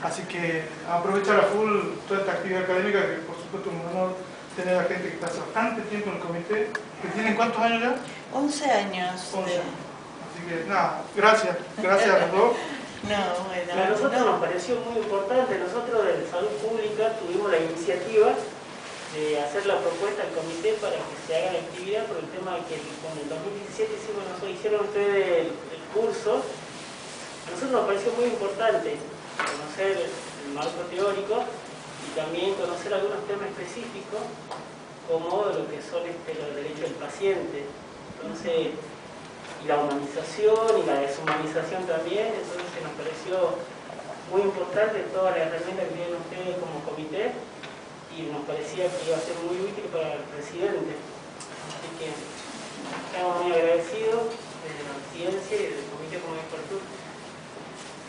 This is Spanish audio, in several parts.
Así que aprovechar a full toda esta actividad académica, que por supuesto es un honor tener a gente que está hace bastante tiempo en el comité. ¿Que tienen cuántos años ya? 11 años. 11. Así que nada, gracias a los dos. No, bueno. A nosotros nos pareció muy importante. Nosotros de Salud Pública tuvimos la iniciativa de hacer la propuesta al comité para que se haga la actividad por el tema que con el 2017 hicieron ustedes el curso. A nosotros nos pareció muy importante conocer el marco teórico y también conocer algunos temas específicos como lo que son los derechos del paciente. Entonces, y la humanización y la deshumanización también. Entonces nos pareció muy importante todas las herramientas que tienen ustedes como comité y nos parecía que iba a ser muy útil para el presidente. Así que estamos muy agradecidos desde la ciencia y del comité como Expertur.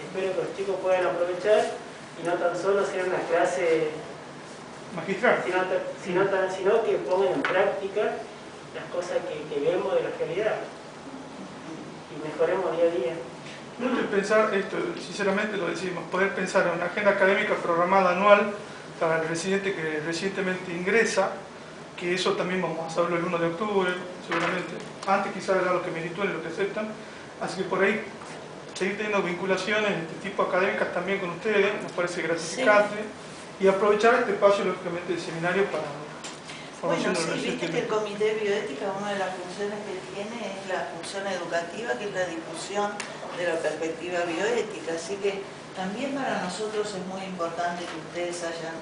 Espero que los chicos puedan aprovechar y no tan solo hacer una clase magistral, sino que pongan en práctica las cosas que vemos de la realidad y mejoremos día a día. Mucho pensar esto, sinceramente lo decimos, poder pensar en una agenda académica programada anual para el residente que recientemente ingresa, que eso también vamos a saberlo el 1 de octubre, seguramente. Antes quizás era lo que militúen, lo que aceptan. Así que por ahí seguir teniendo vinculaciones de este tipo académicas también con ustedes, nos parece gratificante. Sí. Y aprovechar este espacio, lógicamente, del seminario para formación de los viste que el Comité de Bioética, una de las funciones que tiene es la función educativa, que es la difusión de la perspectiva bioética. Así que también para nosotros es muy importante que ustedes hayan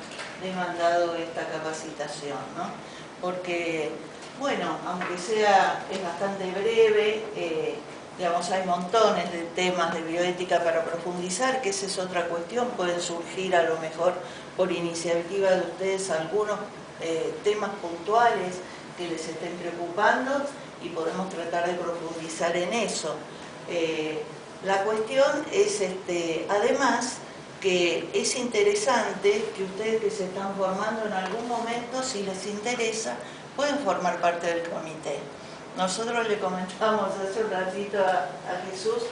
demandado esta capacitación, ¿no? Porque, bueno, aunque es bastante breve, digamos, hay montones de temas de bioética para profundizar, que esa es otra cuestión. Pueden surgir a lo mejor por iniciativa de ustedes algunos temas puntuales que les estén preocupando y podemos tratar de profundizar en eso. La cuestión es, además, que es interesante que ustedes que se están formando en algún momento, si les interesa, pueden formar parte del comité. Nosotros le comentamos hace un ratito a Jesús,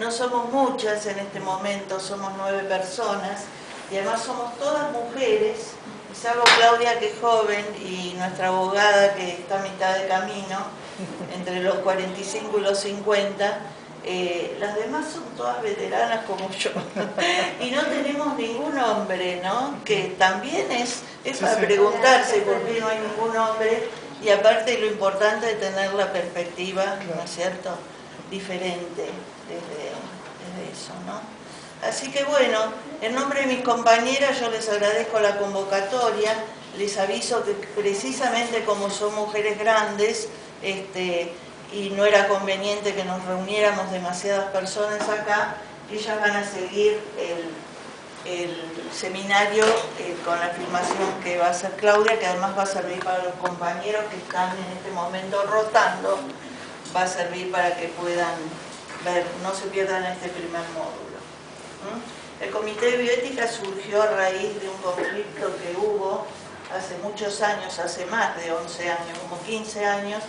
no somos muchas en este momento, somos 9 personas y además somos todas mujeres, salvo Claudia que es joven y nuestra abogada que está a mitad de camino, entre los 45 y los 50, las demás son todas veteranas como yo y no tenemos ningún hombre, ¿no? Que también es para preguntarse por qué no hay ningún hombre. Y aparte lo importante de tener la perspectiva, ¿no es cierto?, diferente desde eso, ¿no? Así que bueno, en nombre de mis compañeras yo les agradezco la convocatoria, les aviso que precisamente como son mujeres grandes, y no era conveniente que nos reuniéramos demasiadas personas acá, ellas van a seguir el seminario con la filmación que va a hacer Claudia, que además va a servir para los compañeros que están en este momento rotando, va a servir para que puedan ver, no se pierdan este primer módulo. El Comité de Bioética surgió a raíz de un conflicto que hubo hace muchos años, hace más de 11 años, como 15 años,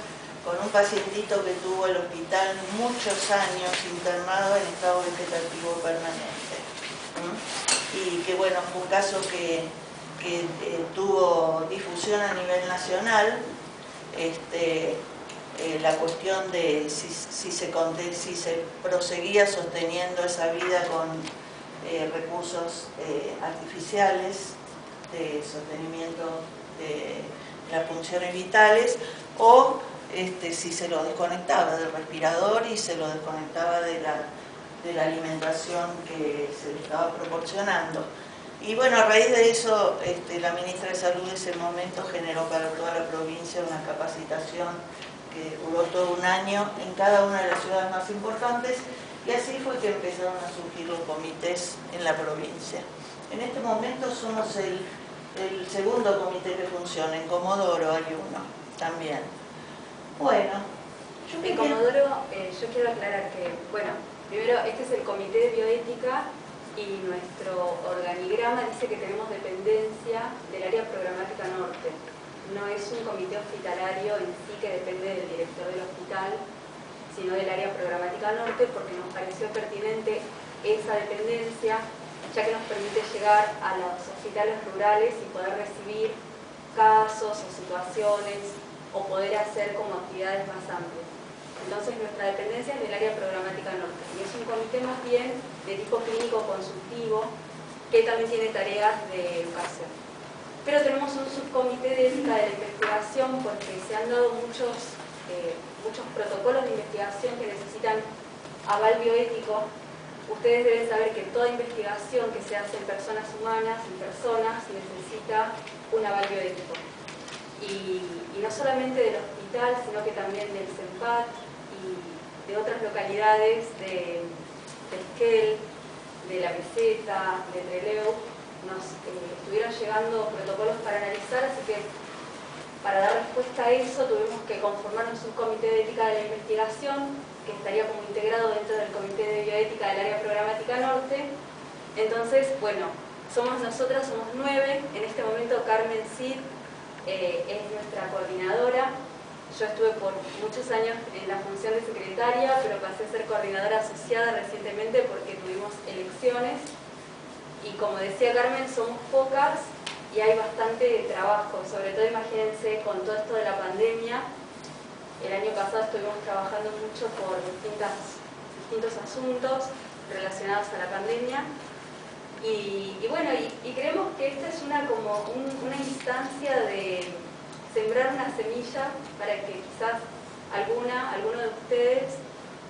con un pacientito que tuvo el hospital muchos años internado en estado vegetativo permanente. Y que bueno, fue un caso que tuvo difusión a nivel nacional, la cuestión de si se proseguía sosteniendo esa vida con recursos artificiales de sostenimiento de las funciones vitales o si se lo desconectaba del respirador y se lo desconectaba de la alimentación que se le estaba proporcionando. Y bueno, a raíz de eso, la ministra de Salud en ese momento generó para toda la provincia una capacitación que duró todo un año en cada una de las ciudades más importantes y así fue que empezaron a surgir los comités en la provincia. En este momento somos el segundo comité que funciona, en Comodoro hay uno también. Bueno, en Comodoro yo quiero aclarar que, bueno, primero este es el Comité de Bioética y nuestro organigrama dice que tenemos dependencia del área programática norte. No es un comité hospitalario en sí que depende del director del hospital, sino del área programática norte porque nos pareció pertinente esa dependencia, ya que nos permite llegar a los hospitales rurales y poder recibir casos o situaciones o poder hacer como actividades más amplias. Entonces nuestra dependencia es del área programática norte y es un comité más bien de tipo clínico consultivo que también tiene tareas de educación. Pero tenemos un subcomité de ética de la investigación porque se han dado muchos protocolos de investigación que necesitan aval bioético. Ustedes deben saber que toda investigación que se hace en personas humanas, en personas, necesita un aval bioético. Y no solamente del hospital, sino que también del CENPAT y de otras localidades de Esquel, de La Meseta, de Trelew, nos estuvieron llegando protocolos para analizar, así que para dar respuesta a eso tuvimos que conformar un subcomité de ética de la investigación que estaría como integrado dentro del comité de bioética del área programática norte. Entonces, bueno, somos nosotras, somos 9, en este momento Carmen Cid es nuestra coordinadora. Yo estuve por muchos años en la función de secretaria, pero pasé a ser coordinadora asociada recientemente porque tuvimos elecciones. Y como decía Carmen, somos pocas y hay bastante trabajo, sobre todo imagínense con todo esto de la pandemia. El año pasado estuvimos trabajando mucho por distintos asuntos relacionados a la pandemia. Y bueno, y creemos que esta es una instancia de sembrar una semilla para que quizás alguno de ustedes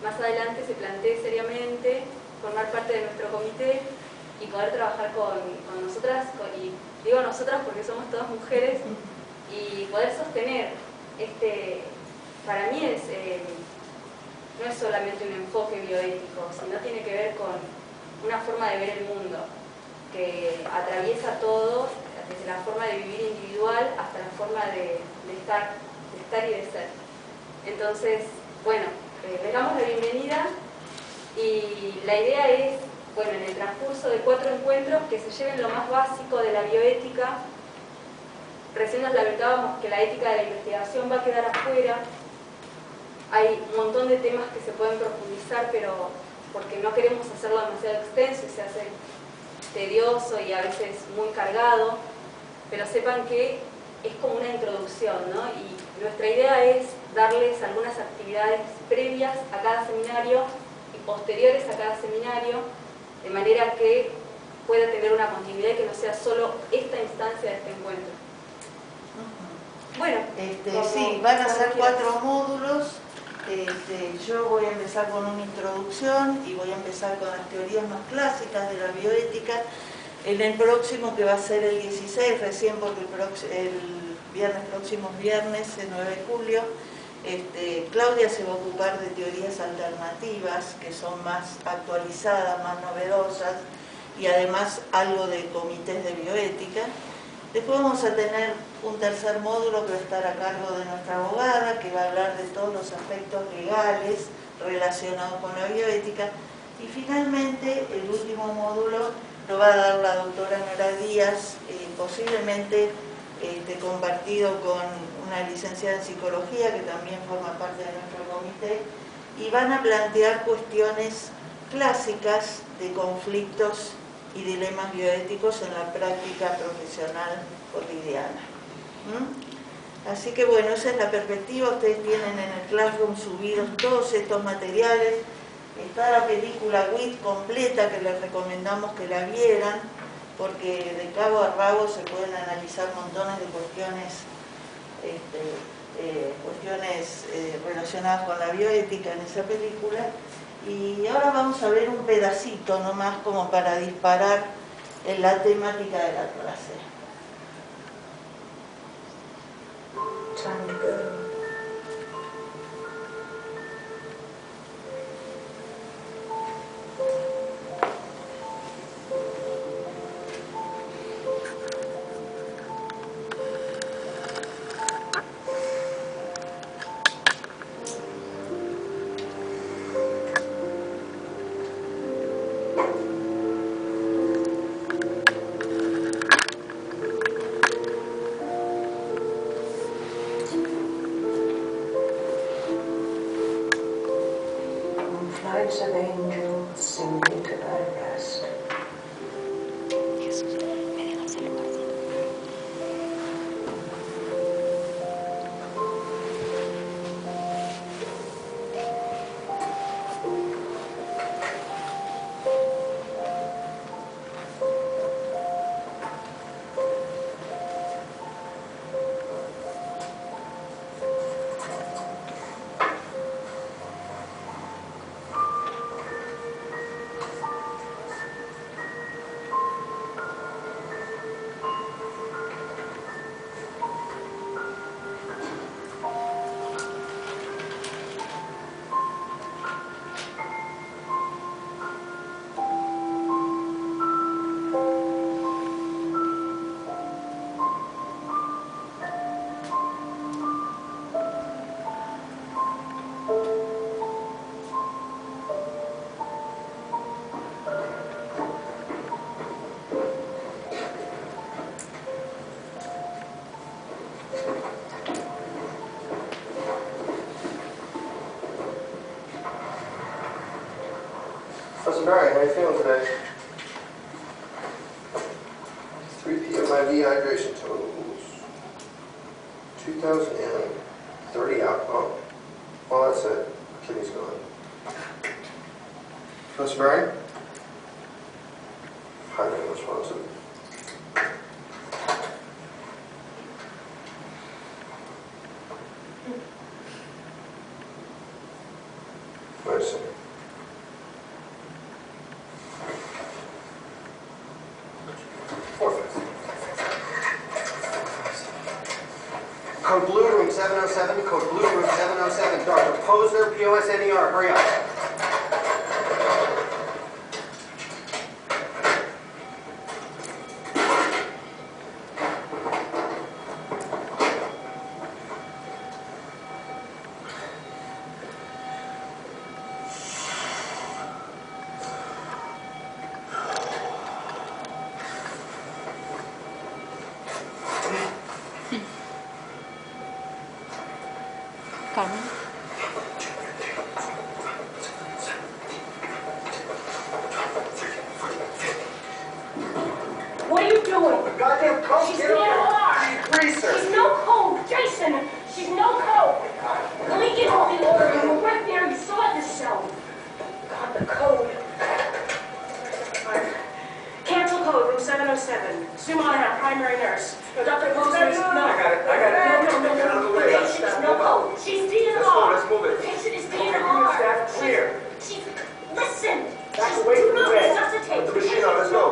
más adelante se plantee seriamente formar parte de nuestro comité y poder trabajar con nosotras, y digo nosotras porque somos todas mujeres, y poder sostener para mí no es solamente un enfoque bioético, sino tiene que ver con una forma de ver el mundo que atraviesa todo, desde la forma de vivir individual hasta la forma de estar y de ser. Entonces, bueno, les damos la bienvenida y la idea es, bueno, en el transcurso de 4 encuentros que se lleven lo más básico de la bioética. Recién nos lamentábamos que la ética de la investigación va a quedar afuera. Hay un montón de temas que se pueden profundizar, pero porque no queremos hacerlo demasiado extenso y se hace tedioso y a veces muy cargado, pero sepan que es como una introducción, ¿no? Y nuestra idea es darles algunas actividades previas a cada seminario y posteriores a cada seminario, de manera que pueda tener una continuidad y que no sea solo esta instancia de este encuentro. Bueno, sí, van a ser 4 módulos. Yo voy a empezar con una introducción y voy a empezar con las teorías más clásicas de la bioética. En el próximo, que va a ser el 16, recién porque próximo viernes, el 9 de julio, Claudia se va a ocupar de teorías alternativas, que son más actualizadas, más novedosas, y además algo de comités de bioética. Después vamos a tener un tercer módulo que va a estar a cargo de nuestra abogada, que va a hablar de todos los aspectos legales relacionados con la bioética. Y finalmente, el último módulo lo va a dar la doctora Nora Díaz, posiblemente compartido con una licenciada en psicología que también forma parte de nuestro comité, y van a plantear cuestiones clásicas de conflictos y dilemas bioéticos en la práctica profesional cotidiana. Así que bueno, esa es la perspectiva. Ustedes tienen en el Classroom subidos todos estos materiales. Está la película WIT completa, que les recomendamos que la vieran, porque de cabo a rabo se pueden analizar montones de cuestiones relacionadas con la bioética en esa película. Y ahora vamos a ver un pedacito nomás como para disparar en la temática de la clase. Brian, how you feeling today? 3 p.m. my dehydration totals 2,030 out. Oh, well, that's it. Kidney's gone. Mr. Brian? Highly responsive. Wait a second. Code blue room 707, code blue room 707. Dr. Posner, POSNER, hurry up. Carmen. What are you doing? The goddamn coke, She's get being over hard. Greaser. She's no coke, Jason. She's no coke. Let me get all the order. You were right there. You saw it yourself. God, the code. Cancel code, room 707. Sue Monahan, primary nurse. No, Dr. Posner is... No. I got it. No. Get out of the The way. patient is no coke. She's being hard. Let's move it. The patient is being Okay, hard. staff, clear. Listen. Back She's- away do from the not bed. resuscitate. Put the machine on, let's go.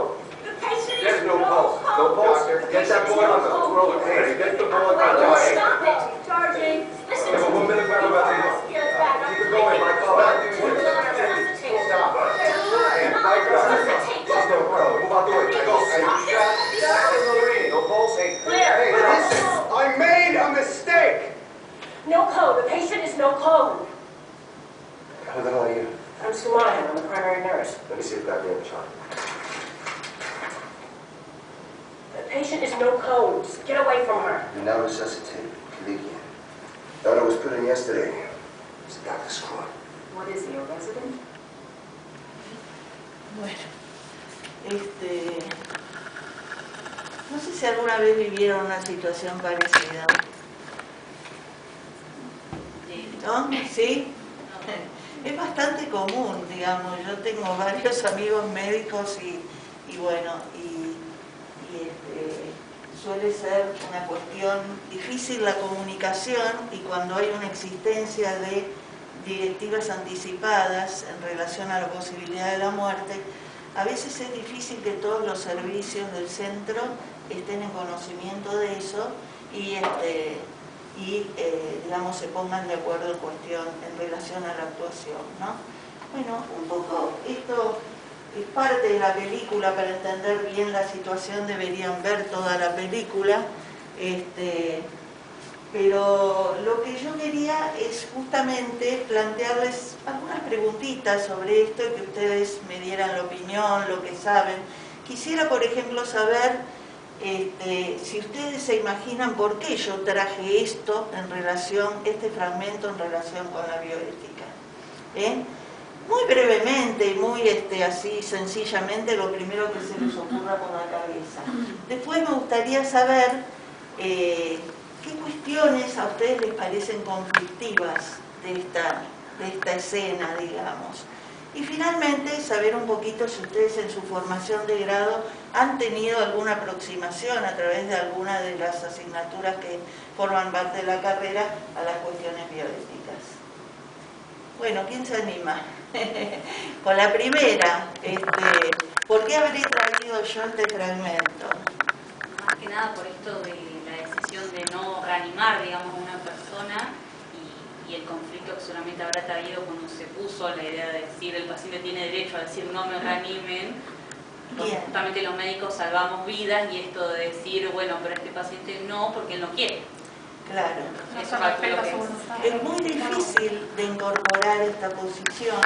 The patient There's is no pulse. No pulse. Get that boy on the roller. Hey, get the boy on the way. Stop it. Charging. Listen Yeah, but 1 minute back about to go. Keep it going, Mike. Call back. Stop. Let's go, bro. Move out the way. Go. Hey, no pulse. Hey, hey, listen. I made a mistake. No code. The patient is no code. Who the hell are you? I'm Sue Monahan. I'm the primary nurse. Let me see the goddamn chart. The patient is no code. Just get away from her. You're now resuscitated. Caligian. Daughter was put in yesterday. It's a doctor squad. What is he, a resident? Bueno, no sé si alguna vez vivieron una situación parecida. ¿No? ¿Sí? Es bastante común, digamos. Yo tengo varios amigos médicos y bueno, suele ser una cuestión difícil la comunicación, y cuando hay una existencia de directivas anticipadas en relación a la posibilidad de la muerte, a veces es difícil que todos los servicios del centro estén en conocimiento de eso y digamos, se pongan de acuerdo en relación a la actuación, ¿no? Bueno, un poco esto es parte de la película. Para entender bien la situación deberían ver toda la película, pero lo que yo quería es justamente plantearles algunas preguntitas sobre esto y que ustedes me dieran la opinión, lo que saben. Quisiera, por ejemplo, saber si ustedes se imaginan por qué yo traje esto en relación, este fragmento en relación con la bioética. Muy brevemente y muy así sencillamente, lo primero que se les ocurra por la cabeza. Después me gustaría saber qué cuestiones a ustedes les parecen conflictivas de esta escena, digamos. Y finalmente, saber un poquito si ustedes en su formación de grado han tenido alguna aproximación a través de alguna de las asignaturas que forman parte de la carrera a las cuestiones bioéticas. Bueno, ¿quién se anima? Con la primera, ¿por qué habré traído yo este fragmento? Más que nada por esto de la decisión de no reanimar, digamos, a una persona y el conflicto que solamente habrá traído cuando se puso la idea de decir el paciente tiene derecho a decir no me reanimen. Porque justamente los médicos salvamos vidas y esto de decir, bueno, pero este paciente no porque él no quiere. Claro. Eso calculo que es muy difícil de incorporar esta posición.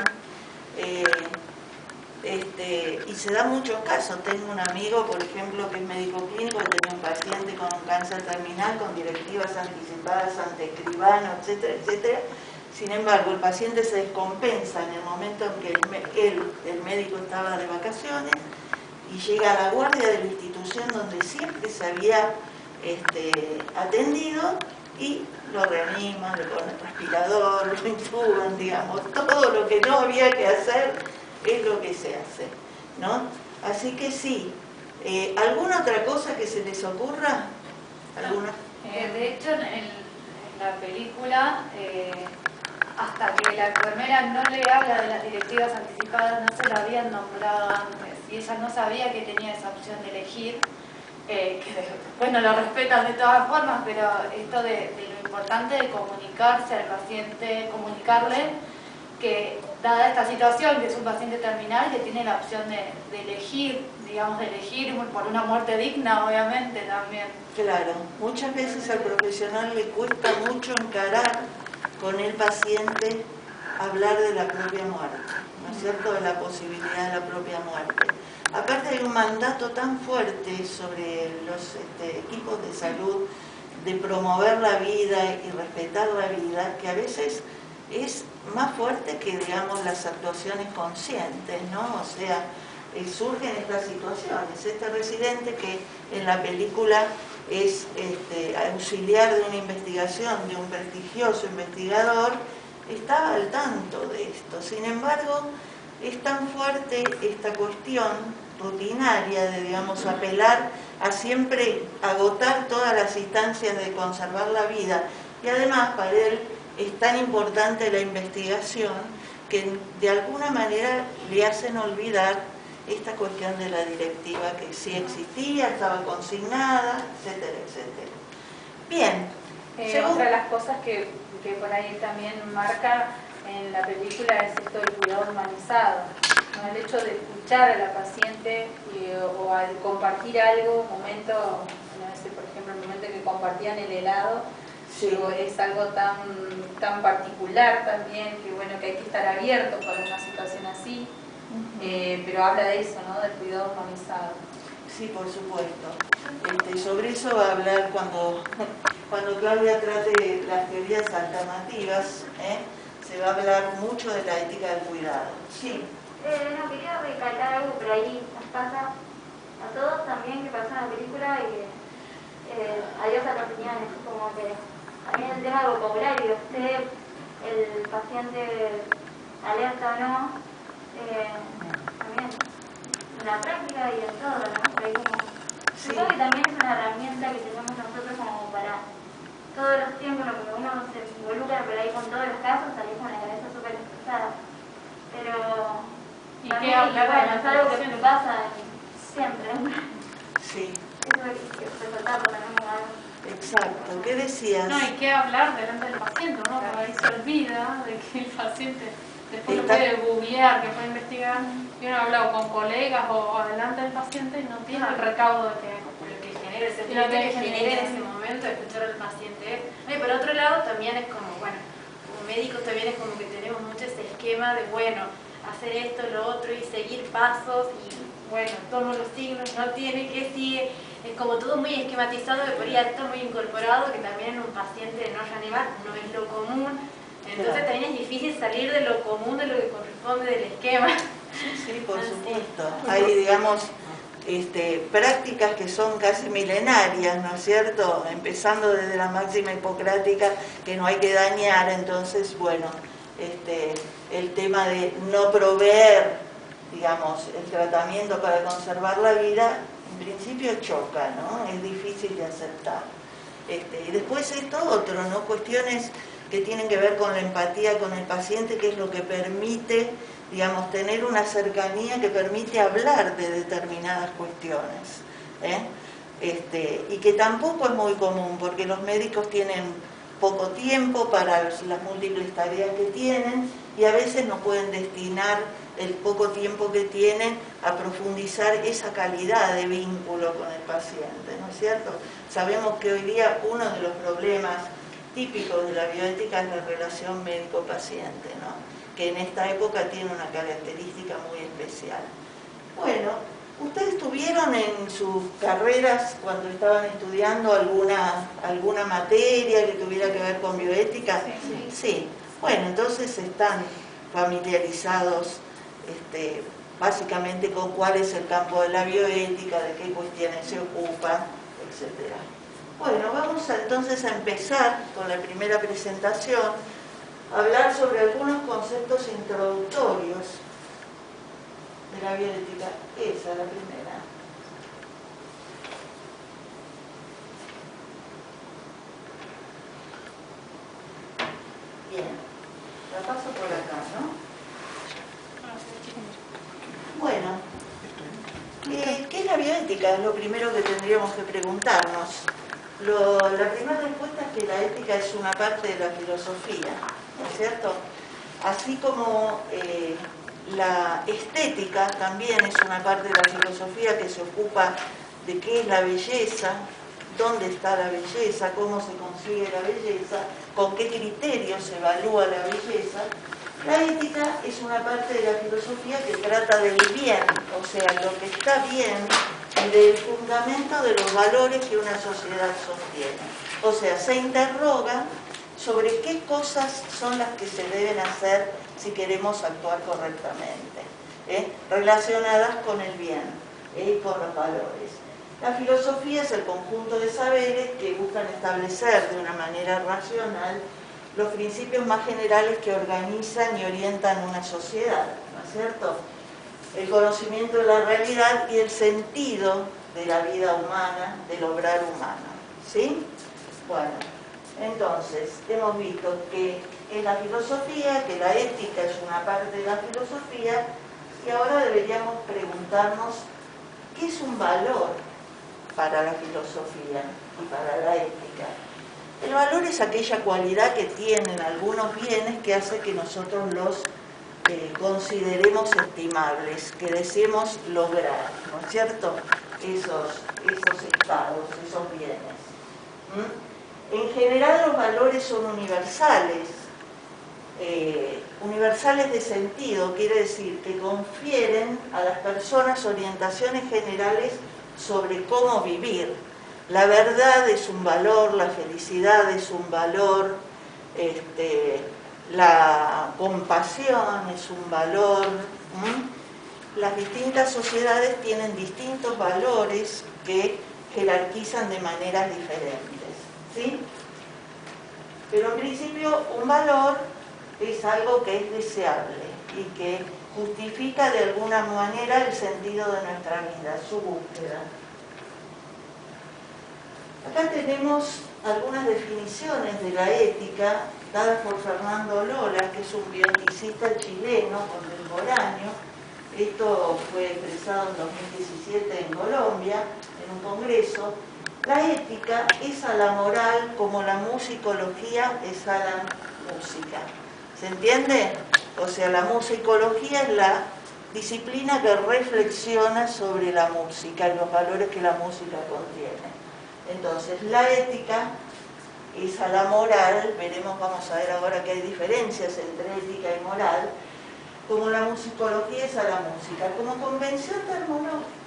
Y se da muchos casos. Tengo un amigo, por ejemplo, que es médico clínico, que tenía un paciente con un cáncer terminal, con directivas anticipadas ante escribano, etcétera, etcétera, Sin embargo, el paciente se descompensa en el momento en que el médico estaba de vacaciones y llega a la guardia de la institución donde siempre se había atendido y lo reaniman, le ponen respirador, lo intuban, digamos, todo lo que no había que hacer es lo que se hace, ¿no? Así que sí. ¿Alguna otra cosa que se les ocurra? ¿Alguna? De hecho, en la película, hasta que la enfermera no le habla de las directivas anticipadas, no se lo habían nombrado antes, y ella no sabía que tenía esa opción de elegir, que bueno, lo respetan de todas formas, pero esto de lo importante de comunicarse al paciente, comunicarle que dada esta situación, que es un paciente terminal, que tiene la opción de elegir, digamos, de elegir por una muerte digna, obviamente, también. Claro, muchas veces al profesional le cuesta mucho encarar con el paciente hablar de la propia muerte, ¿no es cierto?, de la posibilidad de la propia muerte. Aparte hay un mandato tan fuerte sobre los equipos de salud de promover la vida y respetar la vida, que a veces es más fuerte que, digamos, las actuaciones conscientes, ¿no? O sea, surgen estas situaciones. Este residente que en la película es auxiliar de una investigación de un prestigioso investigador, estaba al tanto de esto. Sin embargo, es tan fuerte esta cuestión rutinaria de, digamos, apelar a siempre agotar todas las instancias de conservar la vida, y además para él es tan importante la investigación que de alguna manera le hacen olvidar esta cuestión de la directiva que sí existía, estaba consignada, etcétera, etcétera. Bien. Otra de las cosas que por ahí también marca en la película es esto del cuidado humanizado, ¿no? El hecho de escuchar a la paciente o al compartir algo, un momento, no sé, por ejemplo, el momento en que compartían el helado, sí, es algo tan particular también, que bueno, que hay que estar abierto para una situación así, pero habla de eso, ¿no?, del cuidado humanizado. Sí, por supuesto. Sobre eso va a hablar cuando Claudia trate las teorías alternativas, se va a hablar mucho de la ética del cuidado. Sí. No, quería recalcar algo, pero ahí nos pasa a todos también, que pasó en la película, y adiós a las opiniones, como que también el tema del vocabulario, usted, el paciente alerta o no, también en la práctica y en todo, ¿no? Por ahí como, sí. Supongo que también es una herramienta que tenemos nosotros como para todos los tiempos, porque uno se involucra por ahí con todos los casos, salís con la cabeza súper estresada. Pero ¿Y también, qué hablar? bueno, es algo que me pasa siempre. Sí. Eso es que resaltarlo también como algo. Exacto. ¿Qué decías? No, hay que hablar delante del paciente, ¿no? Porque ahí se olvida de que el paciente después lo puede googlear, que puede investigar. Y uno ha hablado con colegas o delante del paciente y no tiene el recaudo de que genera el sentimiento que genera en ese momento de escuchar al paciente. Y por otro lado también es como, bueno, como médicos también es como que tenemos mucho ese esquema de, bueno, hacer esto, lo otro y seguir pasos y, bueno, todos los signos, no tiene que sigue, es como todo muy esquematizado, que podría estar muy incorporado, que también en un paciente de no reanimar no es lo común. Entonces también es difícil salir de lo común, de lo que corresponde del esquema. Sí, por supuesto. Hay, digamos, prácticas que son casi milenarias, ¿no es cierto? Empezando desde la máxima hipocrática, que no hay que dañar. Entonces, bueno, el tema de no proveer, digamos, el tratamiento para conservar la vida, en principio choca, ¿no? Es difícil de aceptar. Y después esto otro, ¿no? Cuestiones que tienen que ver con la empatía con el paciente, que es lo que permite, digamos, tener una cercanía que permite hablar de determinadas cuestiones, y que tampoco es muy común, porque los médicos tienen poco tiempo para las múltiples tareas que tienen y a veces no pueden destinar el poco tiempo que tienen a profundizar esa calidad de vínculo con el paciente, ¿no es cierto? Sabemos que hoy día uno de los problemas típicos de la bioética es la relación médico-paciente, ¿no? Que en esta época tiene una característica muy especial. Bueno, ¿ustedes tuvieron en sus carreras, cuando estaban estudiando, alguna materia que tuviera que ver con bioética? Sí. Sí. Bueno, entonces están familiarizados básicamente con cuál es el campo de la bioética, de qué cuestiones se ocupa, etc. Bueno, vamos entonces a empezar con la primera presentación, a hablar sobre algunos conceptos introductorios de la bioética. Esa es la primera. Bien, la paso por acá, ¿no? Bueno, ¿qué es la bioética? Es lo primero que tendríamos que preguntarnos. La primera respuesta es que la ética es una parte de la filosofía, ¿no es cierto? Así como la estética también es una parte de la filosofía que se ocupa de qué es la belleza, dónde está la belleza, cómo se consigue la belleza, con qué criterios se evalúa la belleza. La ética es una parte de la filosofía que trata del bien, o sea, lo que está bien y del fundamento de los valores que una sociedad sostiene. O sea, se interroga sobre qué cosas son las que se deben hacer si queremos actuar correctamente, relacionadas con el bien y con los valores. La filosofía es el conjunto de saberes que buscan establecer de una manera racional los principios más generales que organizan y orientan una sociedad, ¿no es cierto? El conocimiento de la realidad y el sentido de la vida humana, del obrar humano, ¿sí? Bueno, entonces, hemos visto que es la filosofía, que la ética es una parte de la filosofía, y ahora deberíamos preguntarnos qué es un valor para la filosofía y para la ética. El valor es aquella cualidad que tienen algunos bienes que hace que nosotros los consideremos estimables, que deseemos lograr, ¿no es cierto? Esos estados, esos bienes. En general los valores son universales, universales de sentido, quiere decir que confieren a las personas orientaciones generales sobre cómo vivir. La verdad es un valor, la felicidad es un valor, la compasión es un valor. Las distintas sociedades tienen distintos valores que jerarquizan de maneras diferentes, ¿sí? Pero en principio un valor es algo que es deseable y que justifica de alguna manera el sentido de nuestra vida, su búsqueda. Acá tenemos algunas definiciones de la ética dadas por Fernando Lola, que es un bioeticista chileno contemporáneo. Esto fue expresado en 2017 en Colombia, en un congreso. La ética es a la moral como la musicología es a la música. ¿Se entiende? O sea, la musicología es la disciplina que reflexiona sobre la música y los valores que la música contiene. Entonces, la ética es a la moral, vamos a ver ahora que hay diferencias entre ética y moral, como la musicología es a la música. Como convención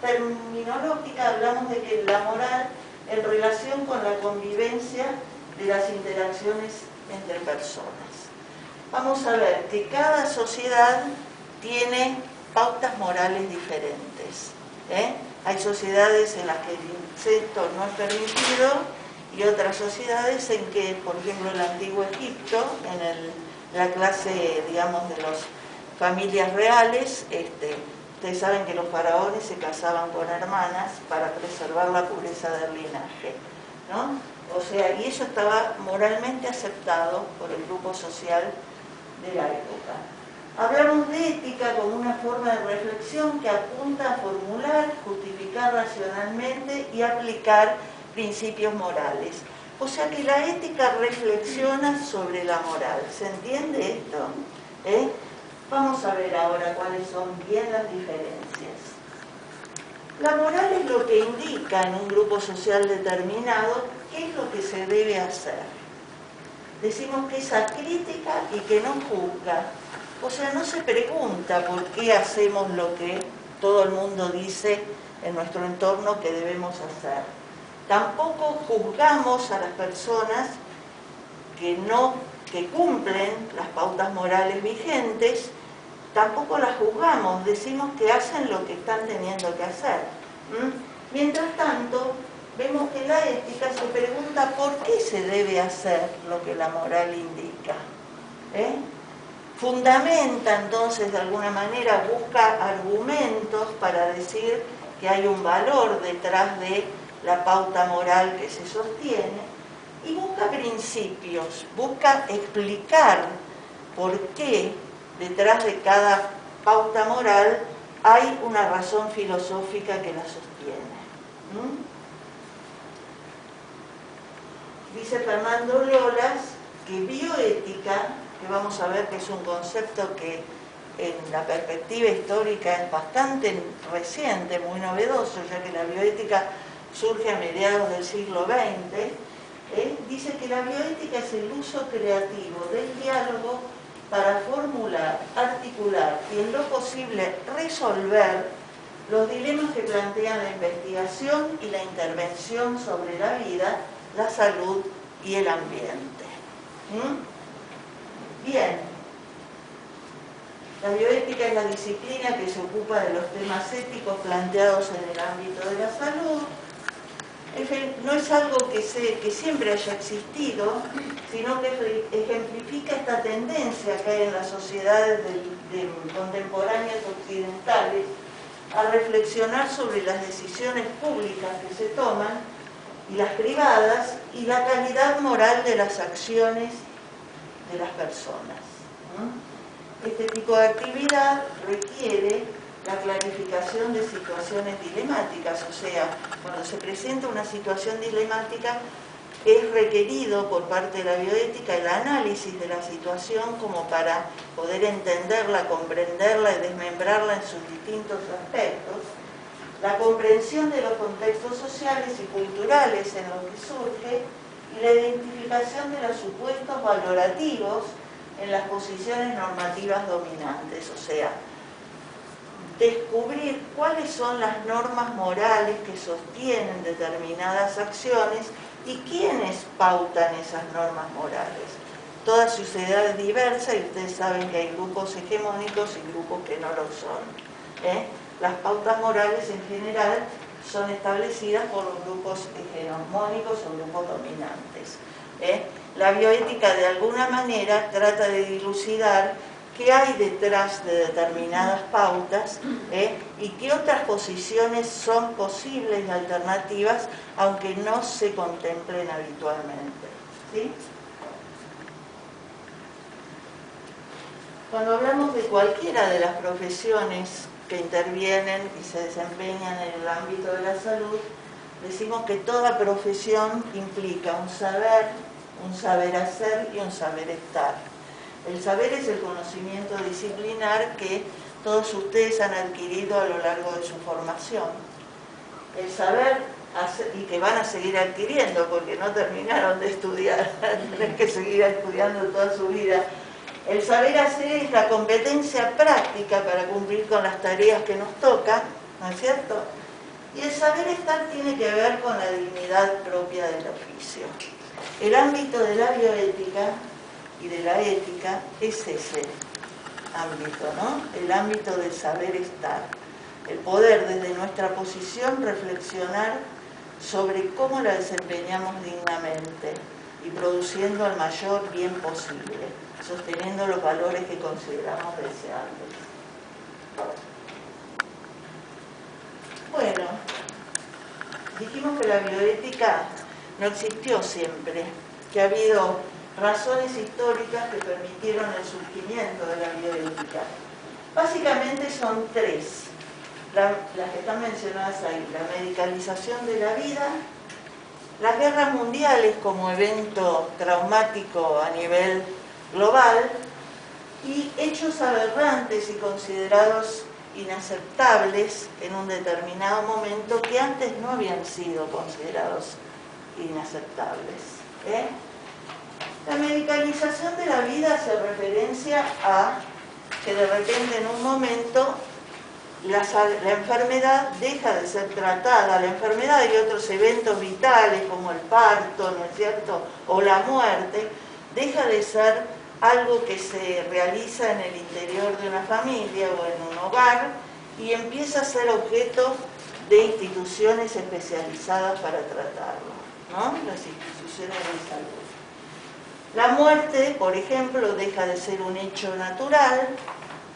terminológica hablamos de que la moral en relación con la convivencia de las interacciones entre personas. Vamos a ver que cada sociedad tiene pautas morales diferentes. Hay sociedades en las que el incesto no es permitido y otras sociedades en que, por ejemplo, en el antiguo Egipto, en la clase, digamos, de las familias reales, ustedes saben que los faraones se casaban con hermanas para preservar la pureza del linaje, ¿no? O sea, y eso estaba moralmente aceptado por el grupo social de la época. Hablamos de ética como una forma de reflexión que apunta a formular, justificar racionalmente y aplicar principios morales. O sea que la ética reflexiona sobre la moral. ¿Se entiende esto? Vamos a ver ahora cuáles son bien las diferencias. La moral es lo que indica en un grupo social determinado qué es lo que se debe hacer. Decimos que es acrítica y que no juzga. O sea, no se pregunta por qué hacemos lo que todo el mundo dice en nuestro entorno que debemos hacer. Tampoco juzgamos a las personas que no que cumplen las pautas morales vigentes, tampoco las juzgamos, decimos que hacen lo que están teniendo que hacer. Mientras tanto, vemos que la ética se pregunta por qué se debe hacer lo que la moral indica. Fundamenta entonces de alguna manera, busca argumentos para decir que hay un valor detrás de la pauta moral que se sostiene y busca principios, busca explicar por qué detrás de cada pauta moral hay una razón filosófica que la sostiene. Dice Fernando Lolas que bioética, que vamos a ver que es un concepto que en la perspectiva histórica es bastante reciente, muy novedoso, ya que la bioética surge a mediados del siglo XX, dice que la bioética es el uso creativo del diálogo para formular, articular y en lo posible resolver los dilemas que plantean la investigación y la intervención sobre la vida, la salud y el ambiente. Bien, la bioética es la disciplina que se ocupa de los temas éticos planteados en el ámbito de la salud. No es algo que siempre haya existido, sino que ejemplifica esta tendencia que hay en las sociedades contemporáneas occidentales a reflexionar sobre las decisiones públicas que se toman y las privadas y la calidad moral de las acciones de las personas. Este tipo de actividad requiere la clarificación de situaciones dilemáticas, o sea, cuando se presenta una situación dilemática es requerido por parte de la bioética el análisis de la situación como para poder entenderla, comprenderla y desmembrarla en sus distintos aspectos, la comprensión de los contextos sociales y culturales en los que surge y la identificación de los supuestos valorativos en las posiciones normativas dominantes, o sea, descubrir cuáles son las normas morales que sostienen determinadas acciones y quiénes pautan esas normas morales. Toda sociedad es diversa y ustedes saben que hay grupos hegemónicos y grupos que no lo son. Las pautas morales en general son establecidas por los grupos hegemónicos o grupos dominantes. La bioética de alguna manera trata de dilucidar qué hay detrás de determinadas pautas y qué otras posiciones son posibles y alternativas, aunque no se contemplen habitualmente. ¿Sí? Cuando hablamos de cualquiera de las profesiones que intervienen y se desempeñan en el ámbito de la salud, decimos que toda profesión implica un saber hacer y un saber estar. El saber es el conocimiento disciplinar que todos ustedes han adquirido a lo largo de su formación. El saber, y que van a seguir adquiriendo porque no terminaron de estudiar, tienen que seguir estudiando toda su vida. El saber hacer es la competencia práctica para cumplir con las tareas que nos tocan, ¿no es cierto? Y el saber estar tiene que ver con la dignidad propia del oficio. El ámbito de la bioética y de la ética es ese ámbito, ¿no? El ámbito del saber estar. El poder desde nuestra posición reflexionar sobre cómo la desempeñamos dignamente y produciendo el mayor bien posible, sosteniendo los valores que consideramos deseables. Bueno, dijimos que la bioética no existió siempre, que ha habido razones históricas que permitieron el surgimiento de la bioética. Básicamente son tres, las que están mencionadas ahí: la medicalización de la vida, las guerras mundiales como evento traumático a nivel global y hechos aberrantes y considerados inaceptables en un determinado momento que antes no habían sido considerados inaceptables. La medicalización de la vida hace referencia a que de repente en un momento la enfermedad deja de ser tratada, la enfermedad y otros eventos vitales como el parto, ¿no es cierto?, o la muerte, deja de ser algo que se realiza en el interior de una familia o en un hogar y empieza a ser objeto de instituciones especializadas para tratarlo, ¿no? Las instituciones de salud. La muerte, por ejemplo, deja de ser un hecho natural,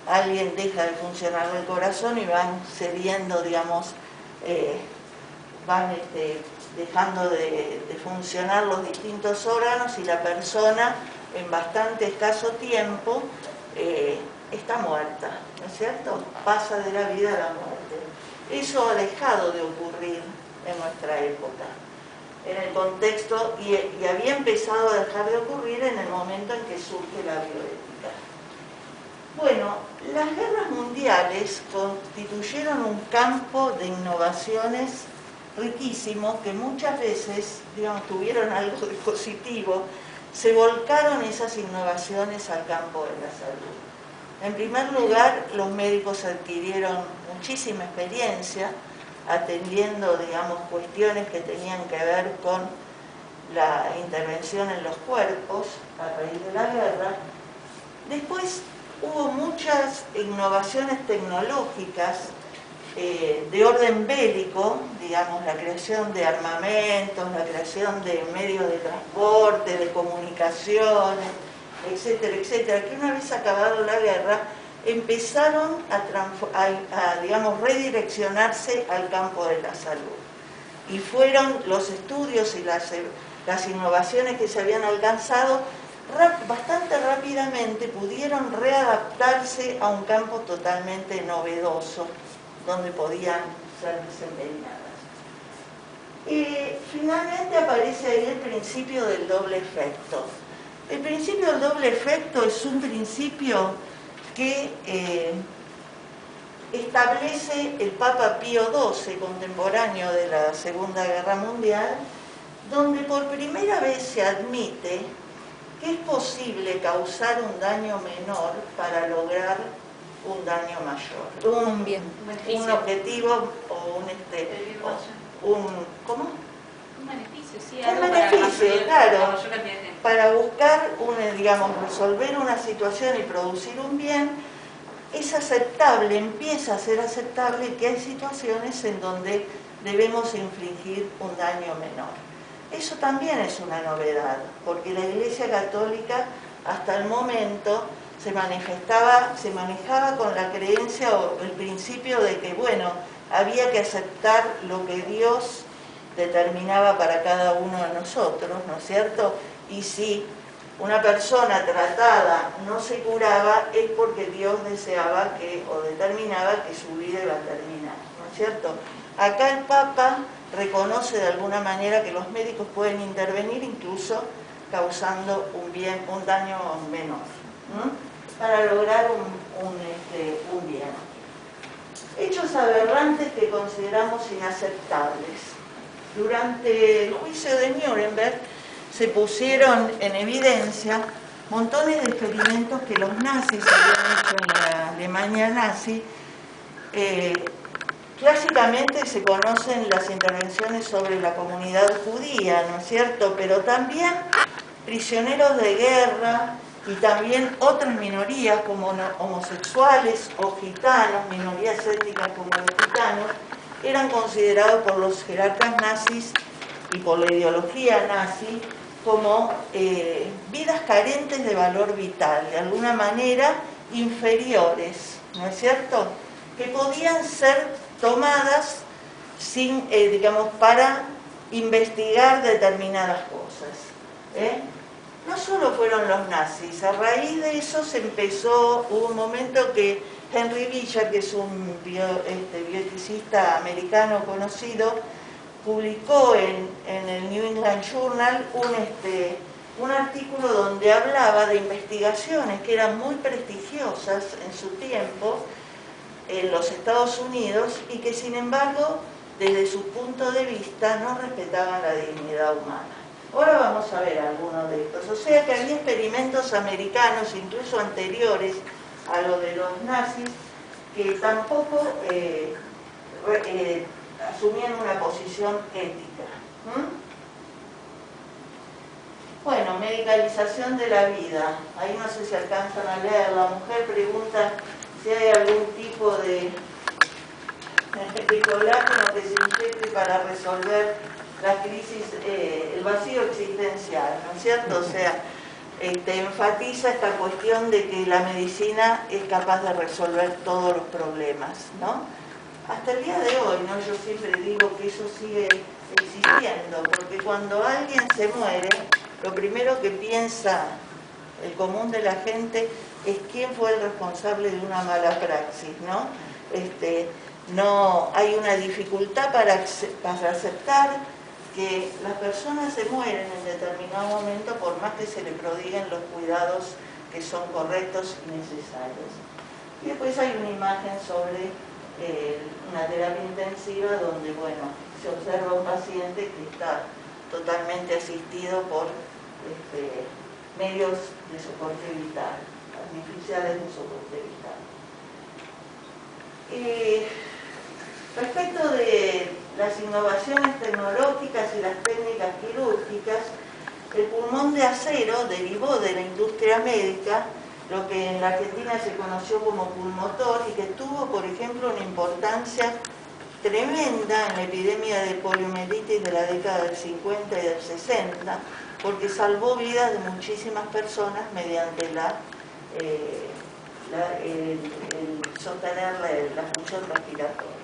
alguien deja de funcionar el corazón y van cediendo, digamos, van dejando de funcionar los distintos órganos y la persona en bastante escaso tiempo está muerta, ¿no es cierto? Pasa de la vida a la muerte. Eso ha dejado de ocurrir en nuestra época, en el contexto, y había empezado a dejar de ocurrir en el momento en que surge la bioética. Bueno, las guerras mundiales constituyeron un campo de innovaciones riquísimo que muchas veces, digamos, tuvieron algo de positivo, se volcaron esas innovaciones al campo de la salud. En primer lugar, los médicos adquirieron muchísima experiencia atendiendo, digamos, cuestiones que tenían que ver con la intervención en los cuerpos a raíz de la guerra. Después hubo muchas innovaciones tecnológicas de orden bélico, digamos, la creación de armamentos, la creación de medios de transporte, de comunicaciones, etcétera, etcétera, que una vez acabado la guerra empezaron a digamos, redireccionarse al campo de la salud. Y fueron los estudios y las innovaciones que se habían alcanzado bastante rápidamente pudieron readaptarse a un campo totalmente novedoso, donde podían ser desempeñadas. Y finalmente aparece ahí el principio del doble efecto. El principio del doble efecto es un principio que establece el Papa Pío XII, contemporáneo de la Segunda Guerra Mundial, donde por primera vez se admite que es posible causar un daño menor para lograr un daño mayor. Un objetivo o ¿cómo? Un beneficio, sí. Un beneficio, claro. Gente. Para buscar, digamos, resolver una situación y producir un bien, es aceptable, empieza a ser aceptable que hay situaciones en donde debemos infligir un daño menor. Eso también es una novedad, porque la Iglesia Católica hasta el momento se manejaba con la creencia o el principio de que, bueno, había que aceptar lo que Dios determinaba para cada uno de nosotros, ¿no es cierto? Y si una persona tratada no se curaba, es porque Dios deseaba o determinaba que su vida iba a terminar, ¿no es cierto? Acá el Papa reconoce de alguna manera que los médicos pueden intervenir incluso causando un daño menor, ¿no? Para lograr un bien. Hechos aberrantes que consideramos inaceptables. Durante el juicio de Nuremberg se pusieron en evidencia montones de experimentos que los nazis habían hecho en la Alemania nazi. Clásicamente se conocen las intervenciones sobre la comunidad judía, ¿no es cierto? Pero también prisioneros de guerra y también otras minorías como homosexuales o gitanos, minorías étnicas como los gitanos, eran considerados por los jerarcas nazis y por la ideología nazi como vidas carentes de valor vital, de alguna manera inferiores, ¿no es cierto? Que podían ser tomadas digamos, para investigar determinadas cosas. No solo fueron los nazis, a raíz de eso hubo un momento que Henry Bishop, que es un bioeticista americano conocido, publicó en el New England Journal un artículo donde hablaba de investigaciones que eran muy prestigiosas en su tiempo en los Estados Unidos y que sin embargo desde su punto de vista no respetaban la dignidad humana. Ahora vamos a ver algunos de estos. O sea que había experimentos americanos, incluso anteriores a lo de los nazis, que tampoco asumían una posición ética. Bueno, medicalización de la vida. Ahí no sé si alcanzan a leer. La mujer pregunta si hay algún tipo de colágeno que se inyecte para resolver la crisis, el vacío existencial, ¿no es cierto? O sea, enfatiza esta cuestión de que la medicina es capaz de resolver todos los problemas, ¿no? Hasta el día de hoy, ¿no? Yo siempre digo que eso sigue existiendo, porque cuando alguien se muere, lo primero que piensa el común de la gente es quién fue el responsable de una mala praxis, ¿no? No hay una dificultad para aceptar que las personas se mueren en determinado momento por más que se le prodiguen los cuidados que son correctos y necesarios. Y después hay una imagen sobre una terapia intensiva donde, bueno, se observa un paciente que está totalmente asistido por medios de soporte vital, artificiales de soporte vital. Respecto de las innovaciones tecnológicas y las técnicas quirúrgicas, el pulmón de acero derivó de la industria médica, lo que en la Argentina se conoció como pulmotor y que tuvo, por ejemplo, una importancia tremenda en la epidemia de poliomielitis de la década del 50 y del 60, porque salvó vidas de muchísimas personas mediante el sostener la función respiratoria.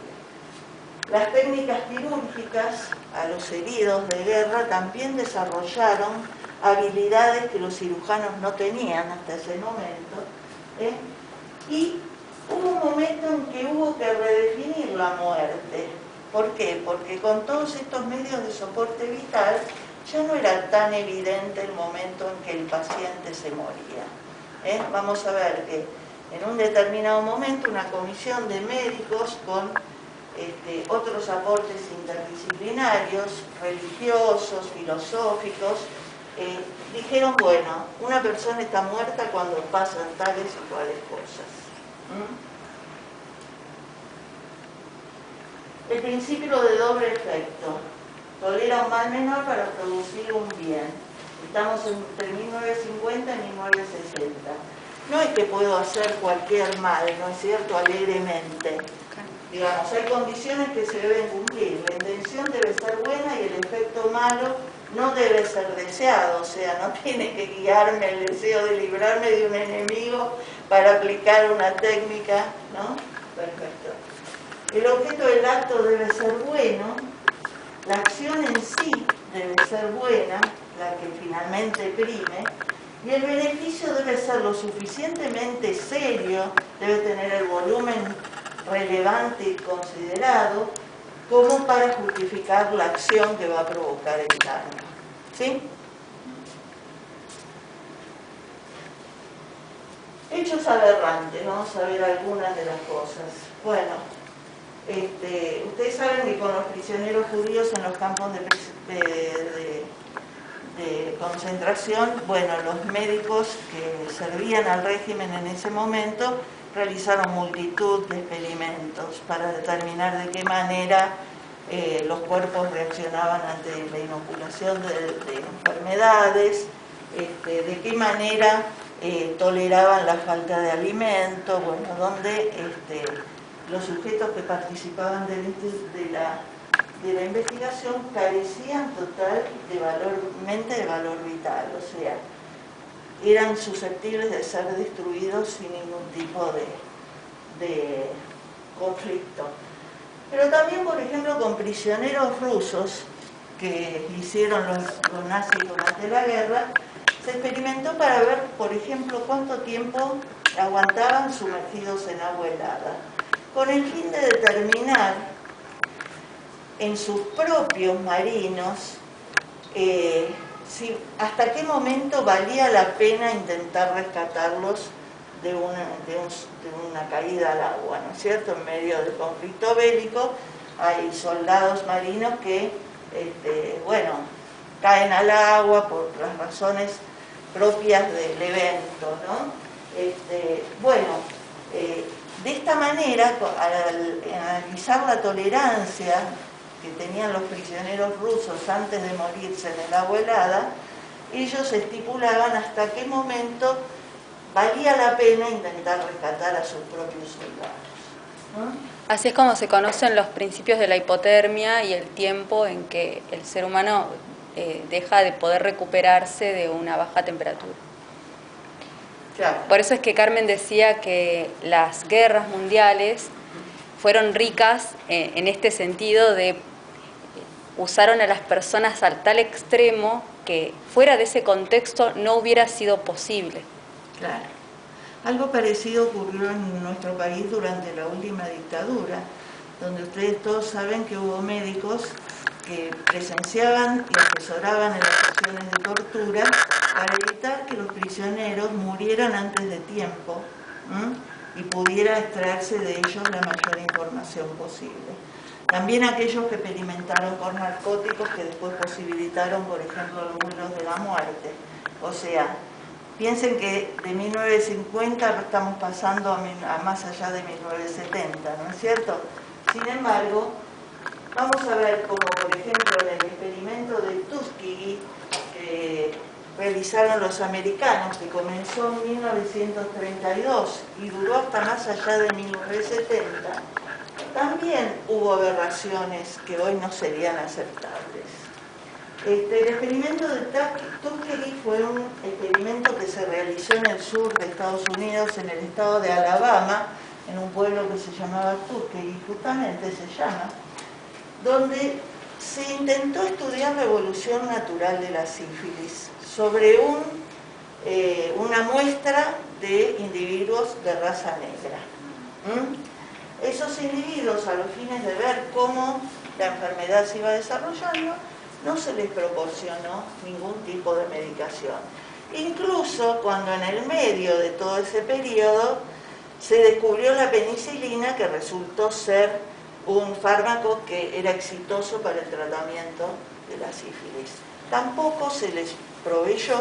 Las técnicas quirúrgicas a los heridos de guerra también desarrollaron habilidades que los cirujanos no tenían hasta ese momento, y hubo un momento en que hubo que redefinir la muerte. ¿Por qué? Porque con todos estos medios de soporte vital ya no era tan evidente el momento en que el paciente se moría. Vamos a ver que en un determinado momento una comisión de médicos con otros aportes interdisciplinarios, religiosos, filosóficos, dijeron, bueno, una persona está muerta cuando pasan tales y cuales cosas. El principio de doble efecto. Tolera un mal menor para producir un bien. Estamos entre 1950 y 1960. No es que puedo hacer cualquier mal, ¿no es cierto?, alegremente. Digamos, hay condiciones que se deben cumplir. La intención debe ser buena y el efecto malo no debe ser deseado. O sea, no tiene que guiarme el deseo de librarme de un enemigo para aplicar una técnica, ¿no? Perfecto. El objeto del acto debe ser bueno. La acción en sí debe ser buena, la que finalmente prime. Y el beneficio debe ser lo suficientemente serio, debe tener el volumen relevante y considerado como para justificar la acción que va a provocar el daño. ¿Sí? Hechos aberrantes, vamos a ver algunas de las cosas. Bueno, ustedes saben que con los prisioneros judíos en los campos de concentración, bueno, los médicos que servían al régimen en ese momento realizaron multitud de experimentos para determinar de qué manera los cuerpos reaccionaban ante la inoculación de enfermedades, de qué manera toleraban la falta de alimento, bueno, donde los sujetos que participaban de la investigación carecían total de valor vital, o sea, eran susceptibles de ser destruidos sin ningún tipo de conflicto. Pero también, por ejemplo, con prisioneros rusos que hicieron los nazis durante la guerra, se experimentó para ver, por ejemplo, cuánto tiempo aguantaban sumergidos en agua helada, con el fin de determinar en sus propios marinos hasta qué momento valía la pena intentar rescatarlos de una caída al agua, ¿no es cierto? En medio del conflicto bélico hay soldados marinos que, bueno, caen al agua por las razones propias del evento, ¿no? Bueno, de esta manera, al analizar la tolerancia que tenían los prisioneros rusos antes de morirse en el agua helada, ellos estipulaban hasta qué momento valía la pena intentar rescatar a sus propios soldados, ¿no? Así es como se conocen los principios de la hipotermia y el tiempo en que el ser humano deja de poder recuperarse de una baja temperatura. Claro. Por eso es que Carmen decía que las guerras mundiales fueron ricas en este sentido de usaron a las personas al tal extremo que fuera de ese contexto no hubiera sido posible. Claro. Algo parecido ocurrió en nuestro país durante la última dictadura, donde ustedes todos saben que hubo médicos que presenciaban y asesoraban en las sesiones de tortura para evitar que los prisioneros murieran antes de tiempo, y pudiera extraerse de ellos la mayor información posible. También aquellos que experimentaron con narcóticos que después posibilitaron, por ejemplo, los vuelos de la muerte. O sea, piensen que de 1950 estamos pasando a más allá de 1970, ¿no es cierto? Sin embargo, vamos a ver como, por ejemplo, en el experimento de Tuskegee que realizaron los americanos, que comenzó en 1932 y duró hasta más allá de 1970, también hubo aberraciones que hoy no serían aceptables. El experimento de Tuskegee fue un experimento que se realizó en el sur de Estados Unidos, en el estado de Alabama, en un pueblo que se llamaba Tuskegee, justamente se llama, donde se intentó estudiar la evolución natural de la sífilis sobre una muestra de individuos de raza negra. Esos individuos, a los fines de ver cómo la enfermedad se iba desarrollando, no se les proporcionó ningún tipo de medicación. Incluso cuando en el medio de todo ese periodo se descubrió la penicilina, que resultó ser un fármaco que era exitoso para el tratamiento de la sífilis. Tampoco se les proveyó,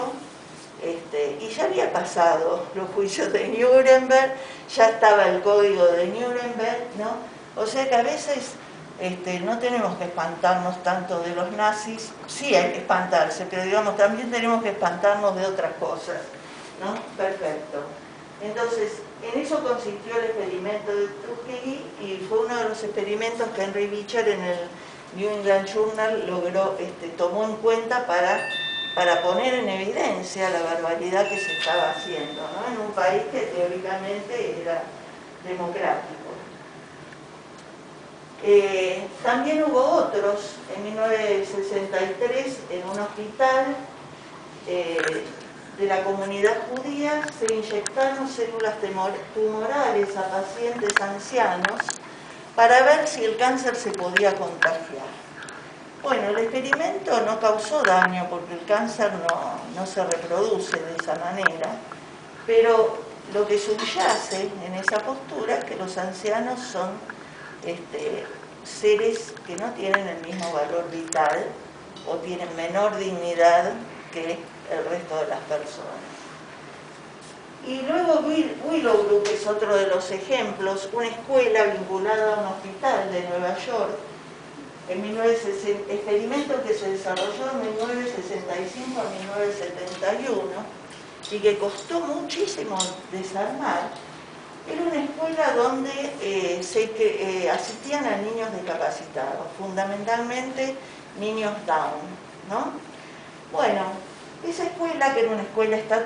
y ya había pasado los juicios de Nuremberg, ya estaba el código de Nuremberg, ¿no? O sea que a veces no tenemos que espantarnos tanto de los nazis, sí hay que espantarse, pero digamos también tenemos que espantarnos de otras cosas, ¿no? Perfecto. Entonces, en eso consistió el experimento de Tuskegee y fue uno de los experimentos que Henry Beecher en el New England Journal tomó en cuenta para poner en evidencia la barbaridad que se estaba haciendo, ¿no? En un país que teóricamente era democrático. También hubo otros, en 1963 en un hospital de la comunidad judía se inyectaron células tumorales a pacientes ancianos para ver si el cáncer se podía contagiar. Bueno, el experimento no causó daño porque el cáncer no se reproduce de esa manera, pero lo que subyace en esa postura es que los ancianos son seres que no tienen el mismo valor vital o tienen menor dignidad que el resto de las personas. Y luego Willowbrook es otro de los ejemplos, una escuela vinculada a un hospital de Nueva York, experimento que se desarrolló en 1965 a 1971 y que costó muchísimo desarmar. Era una escuela donde asistían a niños discapacitados, fundamentalmente niños Down, ¿no? Bueno, esa escuela, que era una escuela estatal,